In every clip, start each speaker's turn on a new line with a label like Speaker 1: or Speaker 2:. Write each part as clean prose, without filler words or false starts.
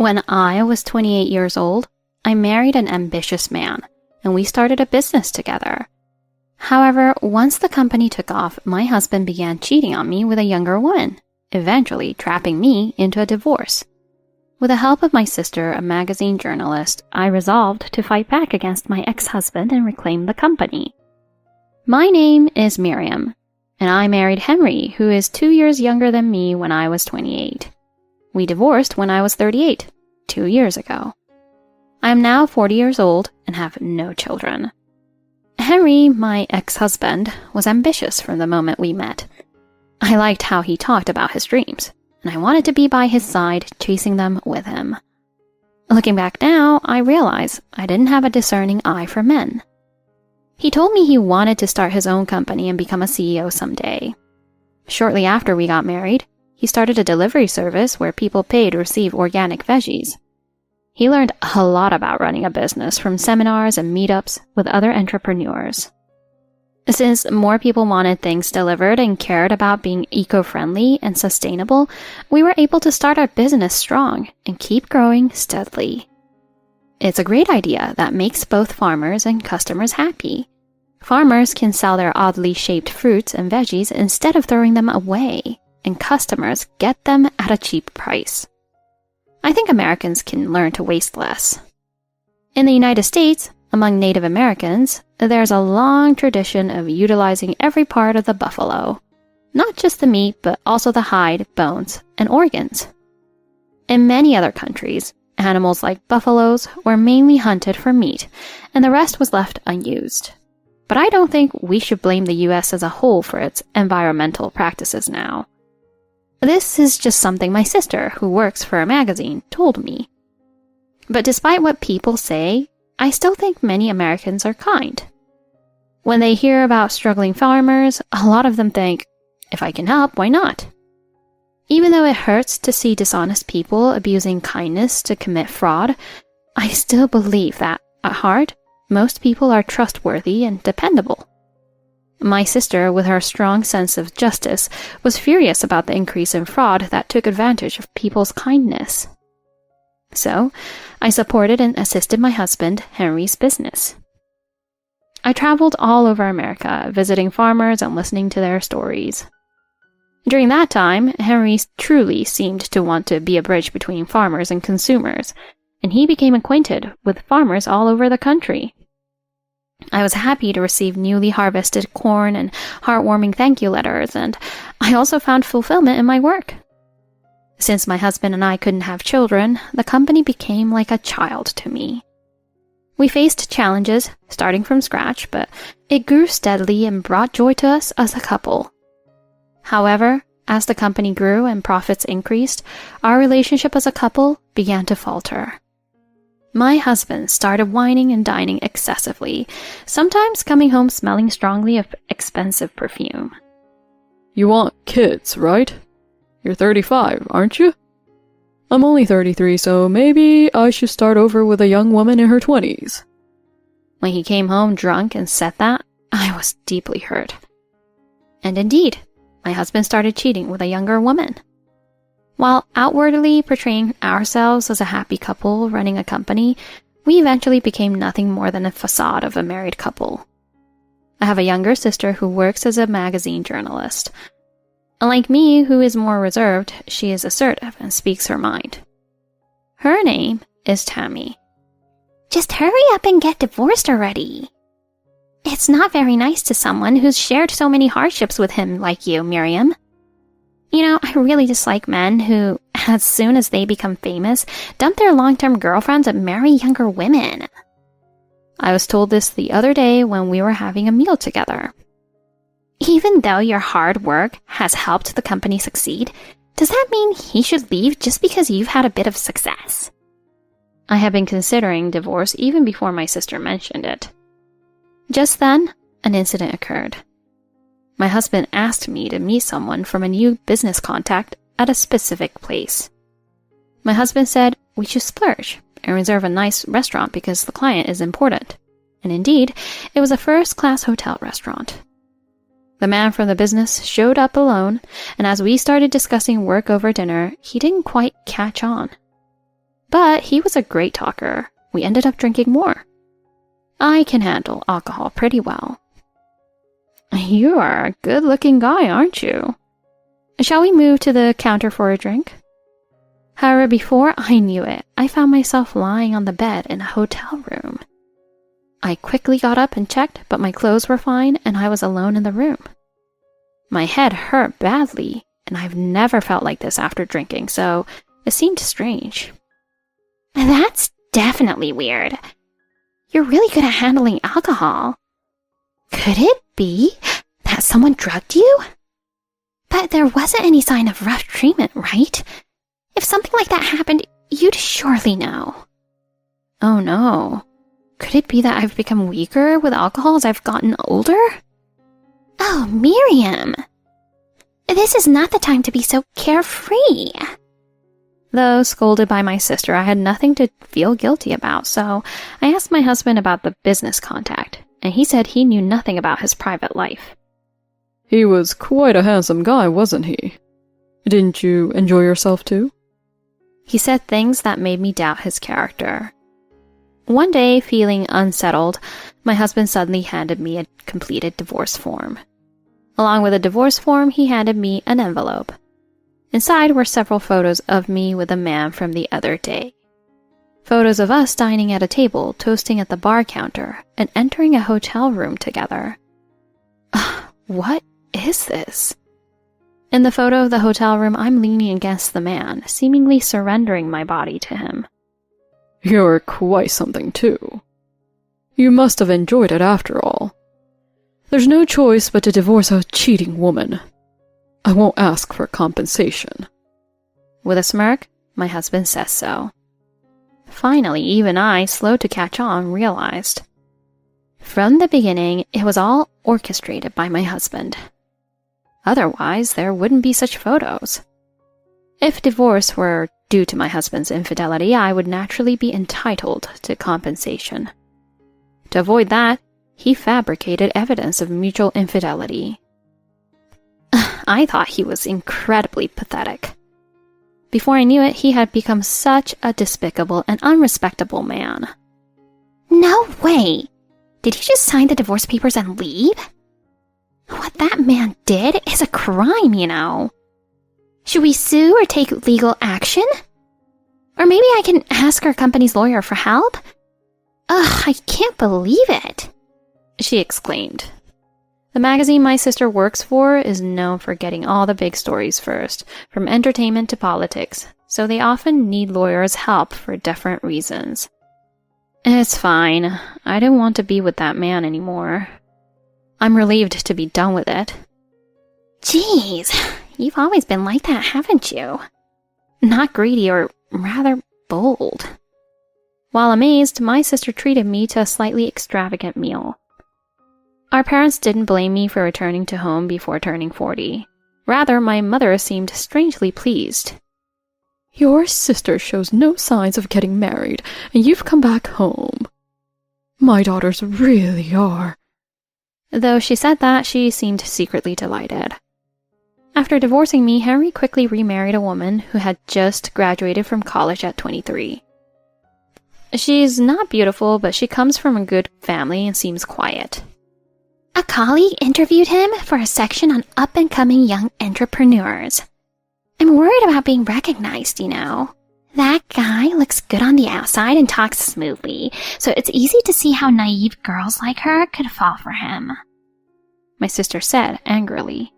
Speaker 1: When I was 28 years old, I married an ambitious man, and we started a business together. However, once the company took off, my husband began cheating on me with a younger woman, eventually trapping me into a divorce. With the help of my sister, a magazine journalist, I resolved to fight back against my ex-husband and reclaim the company. My name is Miriam, and I married Henry, who is 2 years younger than me when I was 28. We divorced when I was 38, 2 years ago. I am now 40 years old and have no children. Henry, my ex-husband, was ambitious from the moment we met. I liked how he talked about his dreams, and I wanted to be by his side, chasing them with him. Looking back now, I realize I didn't have a discerning eye for men. He told me he wanted to start his own company and become a CEO someday. Shortly after we got married, he started a delivery service where people paid to receive organic veggies. He learned a lot about running a business from seminars and meetups with other entrepreneurs. Since more people wanted things delivered and cared about being eco-friendly and sustainable, we were able to start our business strong and keep growing steadily. It's a great idea that makes both farmers and customers happy. Farmers can sell their oddly shaped fruits and veggies instead of throwing them away, and customers get them at a cheap price. I think Americans can learn to waste less. In the United States, among Native Americans, there's a long tradition of utilizing every part of the buffalo, not just the meat, but also the hide, bones, and organs. In many other countries, animals like buffaloes were mainly hunted for meat, and the rest was left unused. But I don't think we should blame the US as a whole for its environmental practices now. This is just something my sister, who works for a magazine, told me. But despite what people say, I still think many Americans are kind. When they hear about struggling farmers, a lot of them think, if I can help, why not? Even though it hurts to see dishonest people abusing kindness to commit fraud, I still believe that, at heart, most people are trustworthy and dependable. My sister, with her strong sense of justice, was furious about the increase in fraud that took advantage of people's kindness. So, I supported and assisted my husband, Henry's business. I traveled all over America, visiting farmers and listening to their stories. During that time, Henry truly seemed to want to be a bridge between farmers and consumers, and he became acquainted with farmers all over the country. I was happy to receive newly harvested corn and heartwarming thank you letters, and I also found fulfillment in my work. Since my husband and I couldn't have children, the company became like a child to me. We faced challenges, starting from scratch, but it grew steadily and brought joy to us as a couple. However, as the company grew and profits increased, our relationship as a couple began to falter. My husband started whining and dining excessively, sometimes coming home smelling strongly of expensive perfume.
Speaker 2: You want kids, right? You're 35, aren't you? I'm only 33, so maybe I should start over with a young woman in her 20s.
Speaker 1: When he came home drunk and said that, I was deeply hurt. And indeed, my husband started cheating with a younger woman. While outwardly portraying ourselves as a happy couple running a company, we eventually became nothing more than a facade of a married couple. I have a younger sister who works as a magazine journalist. Unlike me, who is more reserved, she is assertive and speaks her mind. Her name is Tammy. Just hurry up and get divorced already. It's not very nice to someone who's shared so many hardships with him like you, Miriam. You know, I really dislike men who, as soon as they become famous, dump their long-term girlfriends and marry younger women. I was told this the other day when we were having a meal together. Even though your hard work has helped the company succeed, does that mean he should leave just because you've had a bit of success? I had been considering divorce even before my sister mentioned it. Just then, an incident occurred. My husband asked me to meet someone from a new business contact at a specific place. My husband said we should splurge and reserve a nice restaurant because the client is important. And indeed, it was a first-class hotel restaurant. The man from the business showed up alone, and as we started discussing work over dinner, he didn't quite catch on. But he was a great talker. We ended up drinking more. I can handle alcohol pretty well. You are a good-looking guy, aren't you? Shall we move to the counter for a drink? However, before I knew it, I found myself lying on the bed in a hotel room. I quickly got up and checked, but my clothes were fine and I was alone in the room. My head hurt badly, and I've never felt like this after drinking, so it seemed strange.
Speaker 3: That's definitely weird. You're really good at handling alcohol. Could it be that someone drugged you? But there wasn't any sign of rough treatment, right? If something like that happened, you'd surely know.
Speaker 1: Oh no. Could it be that I've become weaker with alcohol as I've gotten older?
Speaker 3: Oh, Miriam. This is not the time to be so carefree.
Speaker 1: Though scolded by my sister, I had nothing to feel guilty about, so I asked my husband about the business contact, and he said he knew nothing about his private life.
Speaker 2: He was quite a handsome guy, wasn't he? Didn't you enjoy yourself too?
Speaker 1: He said things that made me doubt his character. One day, feeling unsettled, my husband suddenly handed me a completed divorce form. Along with the divorce form, he handed me an envelope. Inside were several photos of me with a man from the other day. Photos of us dining at a table, toasting at the bar counter, and entering a hotel room together. What is this? In the photo of the hotel room, I'm leaning against the man, seemingly surrendering my body to him.
Speaker 2: You're quite something too. You must have enjoyed it after all. There's no choice but to divorce a cheating woman. I won't ask for compensation.
Speaker 1: With a smirk, my husband says so. Finally, even I, slow to catch on, realized. From the beginning, it was all orchestrated by my husband. Otherwise, there wouldn't be such photos. If divorce were due to my husband's infidelity, I would naturally be entitled to compensation. To avoid that, he fabricated evidence of mutual infidelity. I thought he was incredibly pathetic. Before I knew it, he had become such a despicable and unrespectable man.
Speaker 3: No way! Did he just sign the divorce papers and leave? What that man did is a crime, you know. Should we sue or take legal action? Or maybe I can ask our company's lawyer for help? Ugh, I can't believe it,
Speaker 1: she exclaimed. The magazine my sister works for is known for getting all the big stories first, from entertainment to politics, so they often need lawyers' help for different reasons. It's fine. I don't want to be with that man anymore. I'm relieved to be done with it.
Speaker 3: Jeez, you've always been like that, haven't you?
Speaker 1: Not greedy, or rather bold. While amazed, my sister treated me to a slightly extravagant meal. Our parents didn't blame me for returning to home before turning 40. Rather, my mother seemed strangely pleased.
Speaker 2: Your sister shows no signs of getting married, and you've come back home. My daughters really are.
Speaker 1: Though she said that, she seemed secretly delighted. After divorcing me, Henry quickly remarried a woman who had just graduated from college at 23. She's not beautiful, but she comes from a good family and seems quiet.
Speaker 3: A colleague interviewed him for a section on up-and-coming young entrepreneurs. I'm worried about being recognized, you know. That guy looks good on the outside and talks smoothly, so it's easy to see how naive girls like her could fall for him,
Speaker 1: my sister said angrily.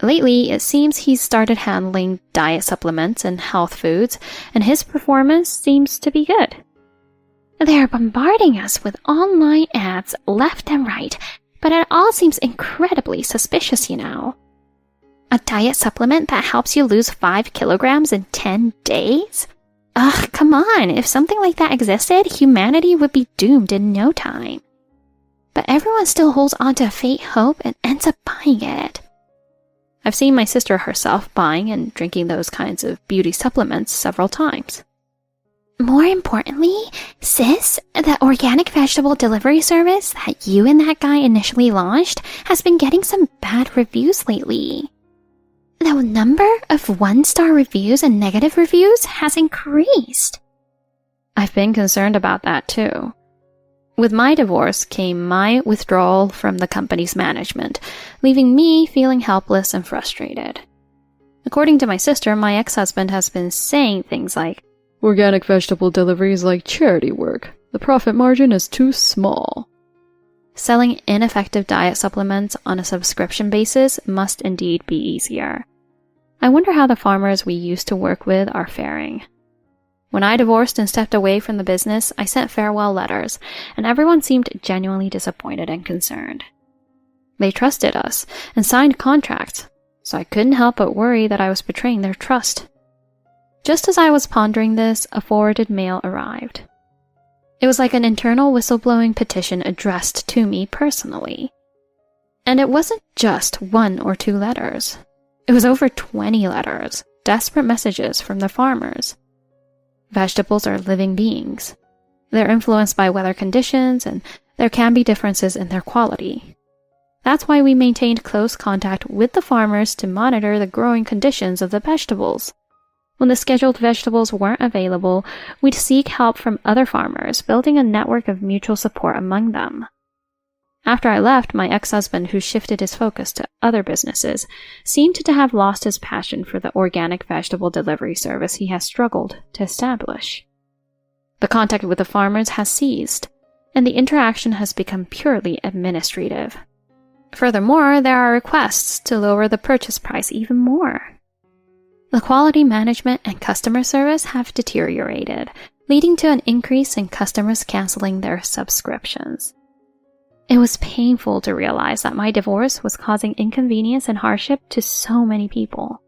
Speaker 1: Lately, it seems he's started handling diet supplements and health foods, and his performance seems to be good.
Speaker 3: They're bombarding us with online ads left and right, but it all seems incredibly suspicious, you know. A diet supplement that helps you lose 5 kilograms in 10 days? Ugh, come on, if something like that existed, humanity would be doomed in no time. But everyone still holds on to a faint hope and ends up buying it.
Speaker 1: I've seen my sister herself buying and drinking those kinds of beauty supplements several times.
Speaker 3: More importantly, sis, the organic vegetable delivery service that you and that guy initially launched has been getting some bad reviews lately. The number of 1-star reviews and negative reviews has increased.
Speaker 1: I've been concerned about that too. With my divorce came my withdrawal from the company's management, leaving me feeling helpless and frustrated. According to my sister, my ex-husband has been saying things like,
Speaker 2: "Organic vegetable delivery is like charity work. The profit margin is too small."
Speaker 1: Selling ineffective diet supplements on a subscription basis must indeed be easier. I wonder how the farmers we used to work with are faring. When I divorced and stepped away from the business, I sent farewell letters, and everyone seemed genuinely disappointed and concerned. They trusted us and signed contracts, so I couldn't help but worry that I was betraying their trust. Just as I was pondering this, a forwarded mail arrived. It was like an internal whistleblowing petition addressed to me personally. And it wasn't just 1 or 2 letters. It was over 20 letters, desperate messages from the farmers. Vegetables are living beings. They're influenced by weather conditions, and there can be differences in their quality. That's why we maintained close contact with the farmers to monitor the growing conditions of the vegetables. When the scheduled vegetables weren't available, we'd seek help from other farmers, building a network of mutual support among them. After I left, my ex-husband, who shifted his focus to other businesses, seemed to have lost his passion for the organic vegetable delivery service he has struggled to establish. The contact with the farmers has ceased, and the interaction has become purely administrative. Furthermore, there are requests to lower the purchase price even more. The quality management and customer service have deteriorated, leading to an increase in customers canceling their subscriptions. It was painful to realize that my divorce was causing inconvenience and hardship to so many people.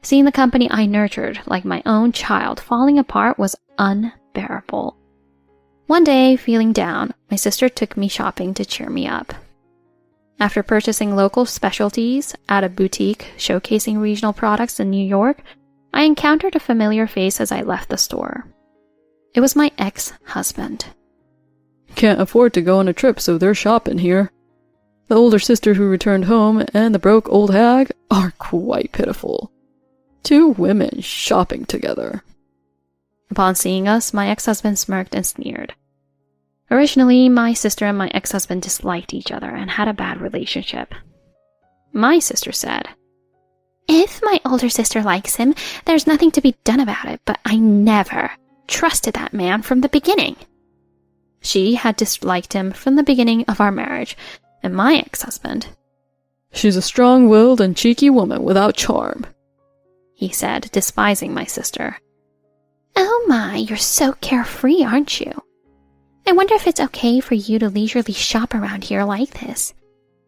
Speaker 1: Seeing the company I nurtured like my own child falling apart was unbearable. One day, feeling down, my sister took me shopping to cheer me up. After purchasing local specialties at a boutique showcasing regional products in New York, I encountered a familiar face as I left the store. It was my ex-husband.
Speaker 2: "Can't afford to go on a trip, so they're shopping here. The older sister who returned home and the broke old hag are quite pitiful. 2 women shopping together."
Speaker 1: Upon seeing us, my ex-husband smirked and sneered. Originally, my sister and my ex-husband disliked each other and had a bad relationship. My sister said,
Speaker 3: "If my older sister likes him, there's nothing to be done about it, but I never trusted that man from the beginning."
Speaker 1: She had disliked him from the beginning of our marriage, and my ex-husband,
Speaker 2: "She's a strong-willed and cheeky woman without charm,"
Speaker 1: he said, despising my sister.
Speaker 3: "Oh my, you're so carefree, aren't you? I wonder if it's okay for you to leisurely shop around here like this.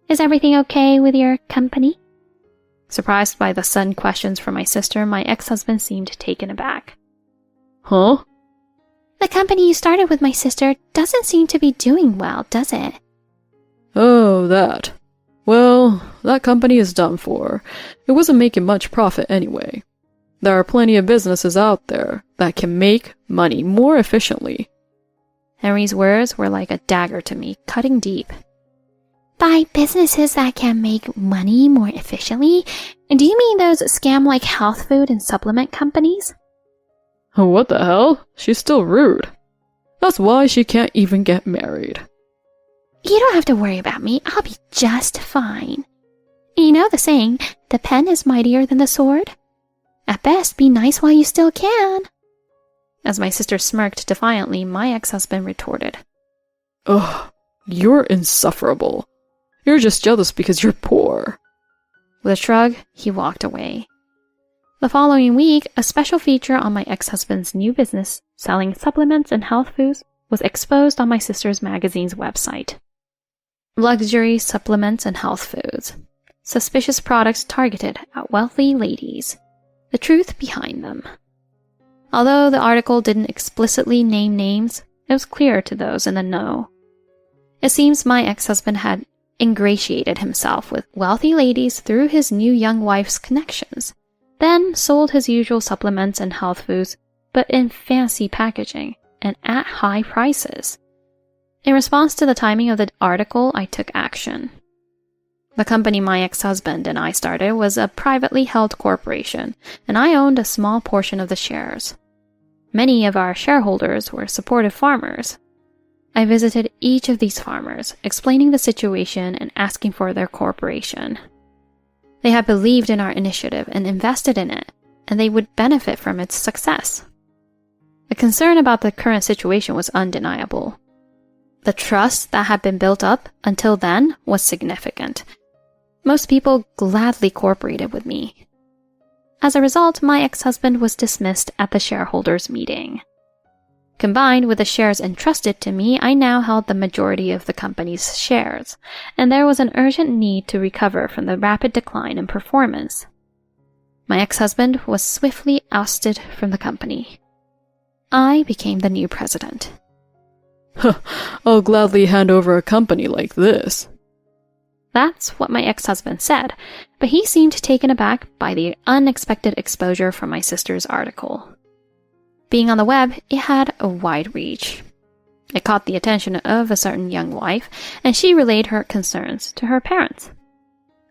Speaker 3: Is everything okay with your company?"
Speaker 1: Surprised by the sudden questions from my sister, my ex-husband seemed taken aback.
Speaker 2: "Huh?"
Speaker 3: "The company you started with my sister doesn't seem to be doing well, does it?"
Speaker 2: "Oh, that. Well, that company is done for. It wasn't making much profit anyway. There are plenty of businesses out there that can make money more efficiently."
Speaker 1: Henry's words were like a dagger to me, cutting deep.
Speaker 3: "By businesses that can make money more efficiently, do you mean those scam-like health food and supplement companies?"
Speaker 2: "What the hell? She's still rude. That's why she can't even get married."
Speaker 3: "You don't have to worry about me. I'll be just fine. You know the saying, the pen is mightier than the sword? At best, be nice while you still can."
Speaker 1: As my sister smirked defiantly, my ex-husband retorted,
Speaker 2: "Ugh, you're insufferable. You're just jealous because you're poor."
Speaker 1: With a shrug, he walked away. The following week, a special feature on my ex-husband's new business, selling supplements and health foods, was exposed on my sister's magazine's website. Luxury supplements and health foods. Suspicious products targeted at wealthy ladies. The truth behind them. Although the article didn't explicitly name names, it was clear to those in the know. It seems my ex-husband had ingratiated himself with wealthy ladies through his new young wife's connections, then sold his usual supplements and health foods, but in fancy packaging and at high prices. In response to the timing of the article, I took action. The company my ex-husband and I started was a privately held corporation, and I owned a small portion of the shares. Many of our shareholders were supportive farmers. I visited each of these farmers, explaining the situation and asking for their cooperation. They had believed in our initiative and invested in it, and they would benefit from its success. The concern about the current situation was undeniable. The trust that had been built up until then was significant. Most people gladly cooperated with me. As a result, my ex-husband was dismissed at the shareholders' meeting. Combined with the shares entrusted to me, I now held the majority of the company's shares, and there was an urgent need to recover from the rapid decline in performance. My ex-husband was swiftly ousted from the company. I became the new president.
Speaker 2: I'll gladly hand over a company like this.
Speaker 1: That's what my ex-husband said, but he seemed taken aback by the unexpected exposure from my sister's article. Being on the web, it had a wide reach. It caught the attention of a certain young wife, and she relayed her concerns to her parents.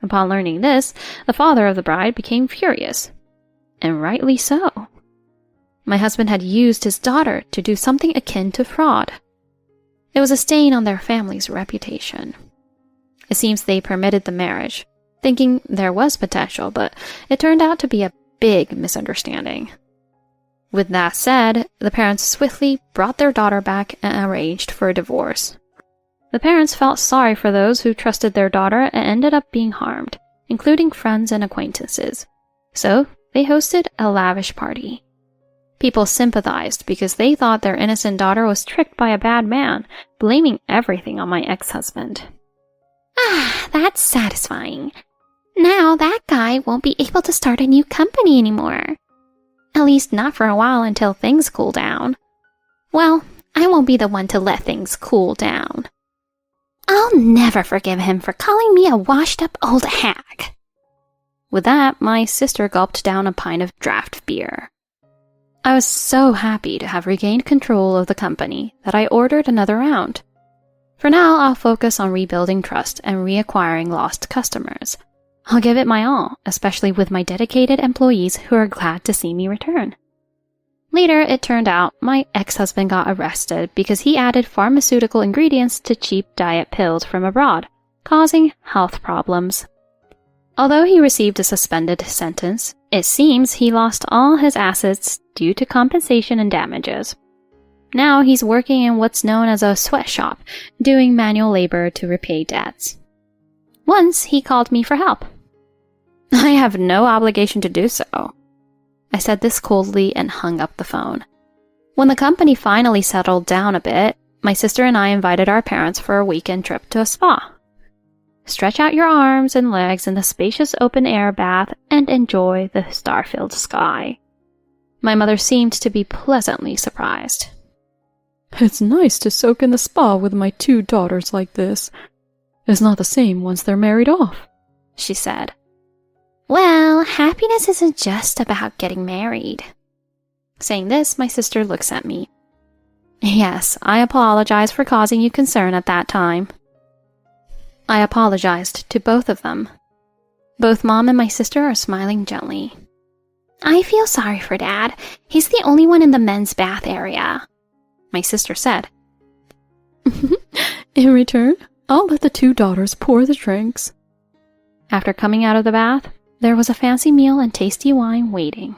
Speaker 1: Upon learning this, the father of the bride became furious, and rightly so. My husband had used his daughter to do something akin to fraud. It was a stain on their family's reputation. It seems they permitted the marriage, thinking there was potential, but it turned out to be a big misunderstanding. With that said, the parents swiftly brought their daughter back and arranged for a divorce. The parents felt sorry for those who trusted their daughter and ended up being harmed, including friends and acquaintances. So, they hosted a lavish party. People sympathized because they thought their innocent daughter was tricked by a bad man, blaming everything on my ex-husband.
Speaker 3: Ah, that's satisfying. Now that guy won't be able to start a new company anymore. At least not for a while until things cool down. Well, I won't be the one to let things cool down. I'll never forgive him for calling me a washed-up old hag.
Speaker 1: With that, my sister gulped down a pint of draft beer. I was so happy to have regained control of the company that I ordered another round. For now, I'll focus on rebuilding trust and reacquiring lost customers. I'll give it my all, especially with my dedicated employees who are glad to see me return. Later, it turned out my ex-husband got arrested because he added pharmaceutical ingredients to cheap diet pills from abroad, causing health problems. Although he received a suspended sentence, it seems he lost all his assets due to compensation and damages. Now he's working in what's known as a sweatshop, doing manual labor to repay debts. Once he called me for help. I have no obligation to do so. I said this coldly and hung up the phone. When the company finally settled down a bit, my sister and I invited our parents for a weekend trip to a spa. Stretch out your arms and legs in the spacious open-air bath and enjoy the star-filled sky. My mother seemed to be pleasantly surprised.
Speaker 2: It's nice to soak in the spa with my 2 daughters like this. It's not the same once they're married off,
Speaker 1: she said.
Speaker 3: Well, happiness isn't just about getting married.
Speaker 1: Saying this, my sister looks at me. Yes, I apologize for causing you concern at that time. I apologized to both of them. Both Mom and my sister are smiling gently.
Speaker 3: I feel sorry for Dad. He's the only one in the men's bath area,
Speaker 1: my sister said.
Speaker 2: In return, I'll let the 2 daughters pour the drinks.
Speaker 1: After coming out of the bath, there was a fancy meal and tasty wine waiting.